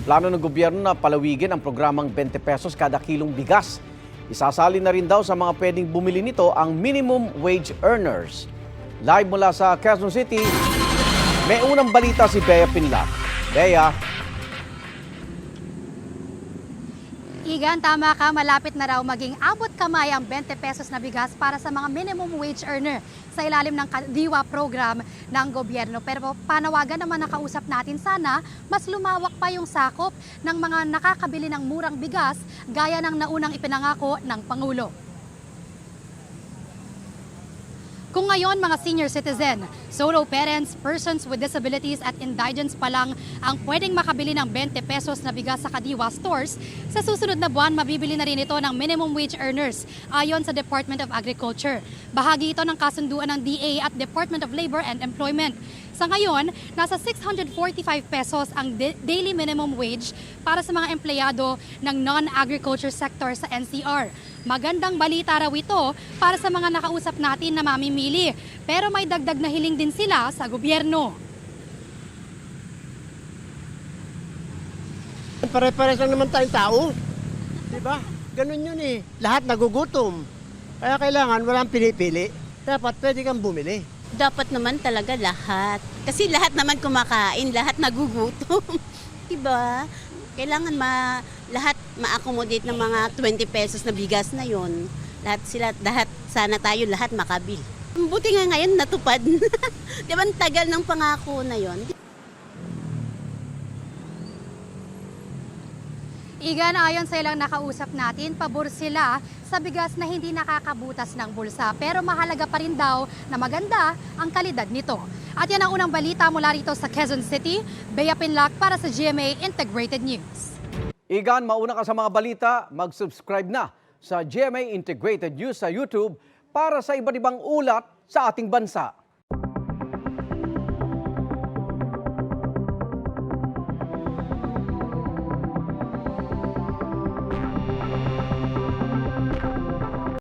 Plano ng gobyerno na palawigin ang programang 20 pesos kada kilong bigas. Isasali na rin daw sa mga pwedeng bumili nito ang minimum wage earners. Live mula sa Quezon City, may unang balita si Bea Pinlac. Bea. Igan, tama ka, malapit na raw maging abot kamay ang 20 pesos na bigas para sa mga minimum wage earner sa ilalim ng Kadiwa program ng gobyerno. Pero panawagan naman nakausap natin, sana mas lumawak pa yung sakop ng mga nakakabili ng murang bigas gaya ng naunang ipinangako ng Pangulo. Kung ngayon mga senior citizen, solo parents, persons with disabilities at indigents pa lang ang pwedeng makabili ng 20 pesos na bigas sa Kadiwa stores, sa susunod na buwan mabibili na rin ito ng minimum wage earners ayon sa Department of Agriculture. Bahagi ito ng kasunduan ng DA at Department of Labor and Employment. Sa ngayon, nasa 645 pesos ang daily minimum wage para sa mga empleyado ng non-agriculture sector sa NCR. Magandang balita raw ito para sa mga nakausap natin na mamimili. Pero may dagdag na hiling din sila sa gobyerno. Pare-pares lang naman tayong tao. Diba? Ganun yun eh. Lahat nagugutom. Kaya kailangan walang pinipili. Dapat pwede kang bumili. Dapat naman talaga lahat. Kasi lahat naman kumakain, lahat nagugutom. Diba? Kailangan lahat ma-accommodate ng mga 20 pesos na bigas na yon. Lahat sana tayo lahat makabili. Buti nga ngayon natupad. Diba ang tagal ng pangako na yon. Igan, ayon sa ilang nakausap natin, pabor sila sa bigas na hindi nakakabutas ng bulsa. Pero mahalaga pa rin daw na maganda ang kalidad nito. At yan ang unang balita mula rito sa Quezon City. Bea Pinlac para sa GMA Integrated News. Igan, mauna ka sa mga balita, mag-subscribe na sa GMA Integrated News sa YouTube para sa iba't ibang ulat sa ating bansa.